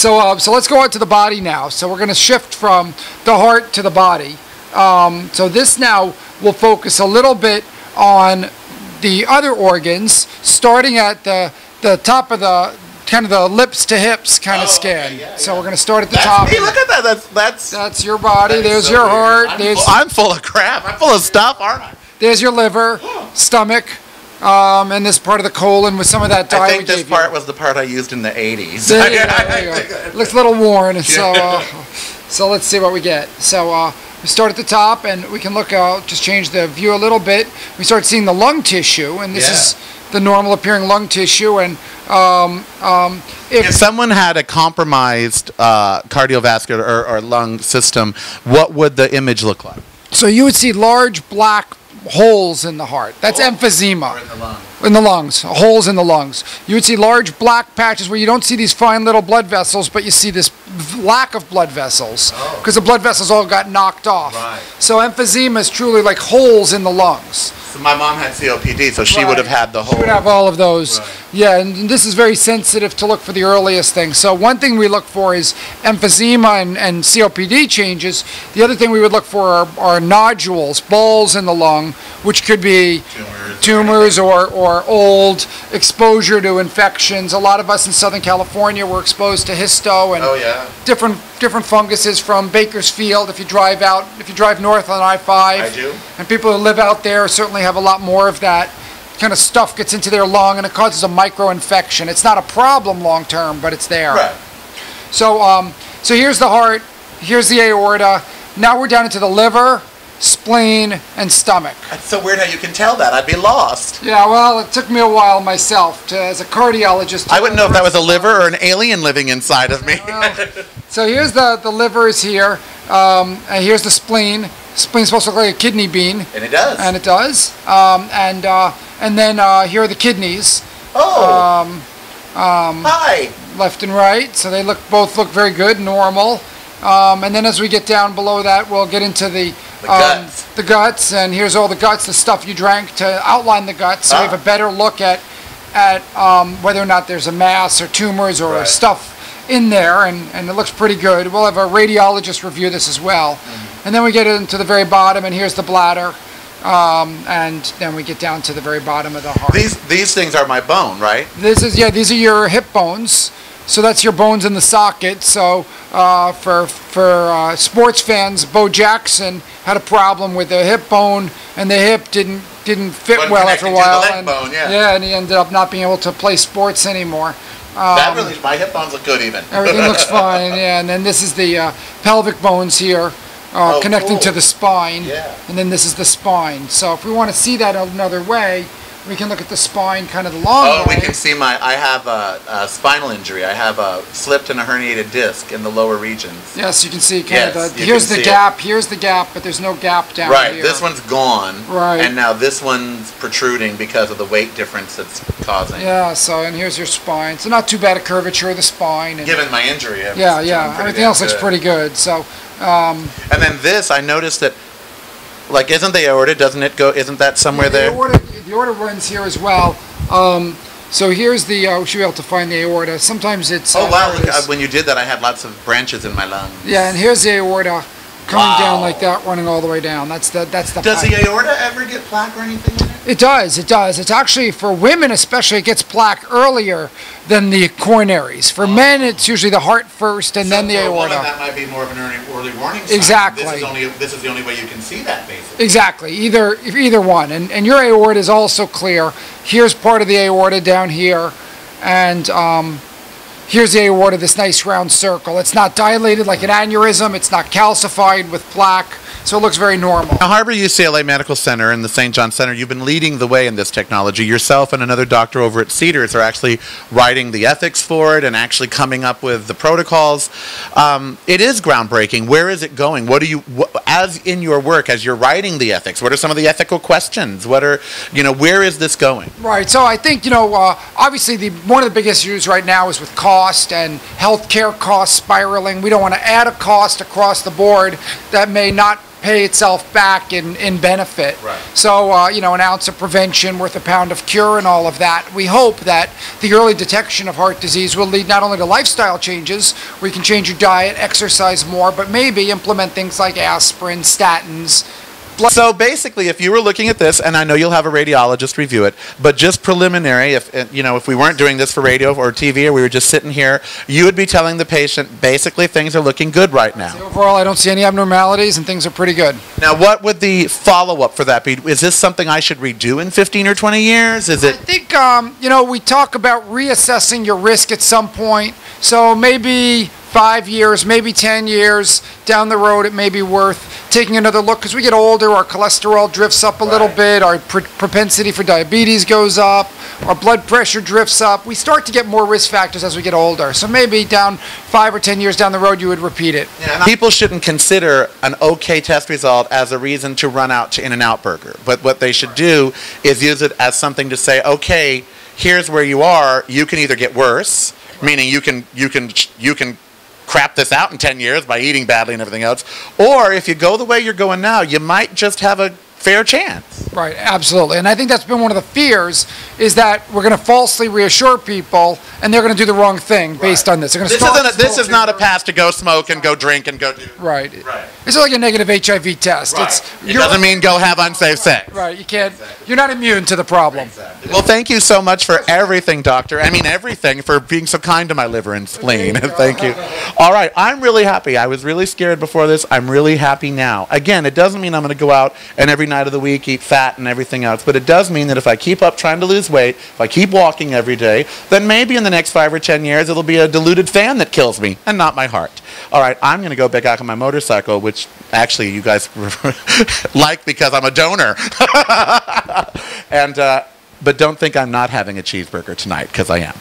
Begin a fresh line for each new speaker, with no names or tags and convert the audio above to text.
So let's go on to the body now. So we're going to shift from the heart to the body. So this now will focus a little bit on the other organs, starting at the top of the kind of the lips to hips kind of scan. Okay, yeah, so we're going to start at the top.
Hey, look at that.
That's your body. There's so your heart.
I'm full of crap. I'm full of stuff, aren't I?
There's your liver, stomach, and this part of the colon with some of that dye.
I think this part was the part I used in the 80s.
There you go. It looks a little worn, so let's see what we get. So we start at the top, and we can look out, just change the view a little bit. We start seeing the lung tissue, and this is the normal appearing lung tissue. And if
someone had a compromised cardiovascular or lung system, what would the image look like?
So you would see large black holes in the heart. That's emphysema.
Or in the lungs.
In the lungs, holes in the lungs. You would see large black patches where you don't see these fine little blood vessels, but you see this lack of blood vessels because the blood vessels all got knocked off.
Right.
So emphysema is truly like holes in the lungs.
So my mom had COPD, so she would have had the whole.
She would have all of those. Right. Yeah, and this is very sensitive to look for the earliest things. So one thing we look for is emphysema and COPD changes. The other thing we would look for are nodules, balls in the lung, which could be tumors or old exposure to infections. A lot of us in Southern California were exposed to histo and different funguses from Bakersfield. If you drive north on I-5,
I do.
And people who live out there certainly have a lot more of that kind of stuff gets into their lung and it causes a micro-infection. It's not a problem long term, but it's there.
Right.
So so here's the heart, here's the aorta. Now we're down into the liver, spleen, and stomach.
It's so weird how you can tell that. I'd be lost.
Yeah, well, it took me a while myself as a cardiologist.
I wouldn't know if that was a liver or an alien living inside of me.
So here's the liver is here, and here's the spleen. Spleen's supposed to look like a kidney bean.
And it does.
And it does. And then here are the kidneys.
Oh. Hi.
Left and right, so they both look very good, normal. And then as we get down below that, we'll get into the
guts.
The guts, and here's all the guts, the stuff you drank to outline the guts, so we have a better look at whether or not there's a mass or tumors or stuff in there, and it looks pretty good. We'll have a radiologist review this as well. And then we get into the very bottom, and here's the bladder, and then we get down to the very bottom of the heart.
These things are my bone, right?
These are your hip bones. So that's your bones in the socket. So for sports fans, Bo Jackson had a problem with the hip bone, and the hip didn't fit well after a while.
To the leg bone,
and he ended up not being able to play sports anymore.
My hip bones look good even.
Everything looks fine, yeah. And then this is the pelvic bones here. Connecting to the spine, and then this is the spine. So if we want to see that another way, we can look at the spine kind of the long way.
We can see I have a spinal injury. I have a slipped and a herniated disc in the lower regions.
Yes, you can see here's the gap, here's the gap, but there's no gap down here.
Right, this one's gone, and now this one's protruding because of the weight difference it's causing.
Yeah, so, and here's your spine. So not too bad a curvature of the spine. And
given my injury.
Everything else looks pretty good. So.
And then this, I noticed that, like, isn't the aorta, isn't that somewhere there?
The aorta runs here as well. So here's the, we should be able to find the aorta. Sometimes it's...
Oh, wow, look, when you did that, I had lots of branches in my lungs.
Yeah, and here's the aorta coming down like that, running all the way down. That's the
Does
pipe.
the aorta ever get plaque or anything in it?
It does. It's actually, for women especially, it gets plaque earlier than the coronaries. For men, it's usually the heart first and then the aorta.
Woman, that might be more of an early warning sign.
Exactly.
This is the only way you can see that, basically.
Exactly. Either one. And your aorta is also clear. Here's part of the aorta down here, and here's the aorta, this nice round circle. It's not dilated like an aneurysm. It's not calcified with plaque. So it looks very normal.
Now, Harbor UCLA Medical Center and the St. John Center, you've been leading the way in this technology. Yourself and another doctor over at Cedars are actually writing the ethics for it and actually coming up with the protocols. It is groundbreaking. Where is it going? As in your work, as you're writing the ethics, what are some of the ethical questions? Where is this going?
Right. So I think, obviously one of the big issues right now is with cost and healthcare costs spiraling. We don't want to add a cost across the board that may not pay itself back in benefit.
Right.
So, you know, an ounce of prevention worth a pound of cure and all of that. We hope that the early detection of heart disease will lead not only to lifestyle changes, where you can change your diet, exercise more, but maybe implement things like aspirin, statins.
So basically, if you were looking at this, and I know you'll have a radiologist review it, but just preliminary, if we weren't doing this for radio or TV, or we were just sitting here, you would be telling the patient basically things are looking good right now.
Overall, I don't see any abnormalities, and things are pretty good.
Now, what would the follow-up for that be? Is this something I should redo in 15 or 20 years? Is it?
I think, you know, we talk about reassessing your risk at some point. So maybe 5 years, maybe 10 years down the road, it may be worth taking another look. Because we get older, our cholesterol drifts up a little bit, our propensity for diabetes goes up, our blood pressure drifts up. We start to get more risk factors as we get older. So maybe down 5 or 10 years down the road, you would repeat it.
Yeah, people shouldn't consider an okay test result as a reason to run out to In-N-Out Burger. But what they should do is use it as something to say, okay, here's where you are. You can either get worse, meaning you can crap this out in 10 years by eating badly and everything else, or if you go the way you're going now, you might just have a fair chance.
Right, absolutely. And I think that's been one of the fears, is that we're going to falsely reassure people and they're going to do the wrong thing based on this. They're going to
this is not a pass to go smoke and go drink and go do.
Right. It's like a negative HIV test.
It doesn't mean go have unsafe sex.
Right. You can't. You're not immune to the problem.
Well, thank you so much for everything, doctor. I mean everything, for being so kind to my liver and spleen. Thank you. All right. I'm really happy. I was really scared before this. I'm really happy now. Again, it doesn't mean I'm going to go out and every night of the week eat fat and everything else, but it does mean that if I keep up trying to lose weight, if I keep walking every day, then maybe in the next 5 or 10 years it'll be a diluted fan that kills me and not my heart. All right, I'm going to go back out on my motorcycle, which actually you guys like because I'm a donor. And but don't think I'm not having a cheeseburger tonight, because I am.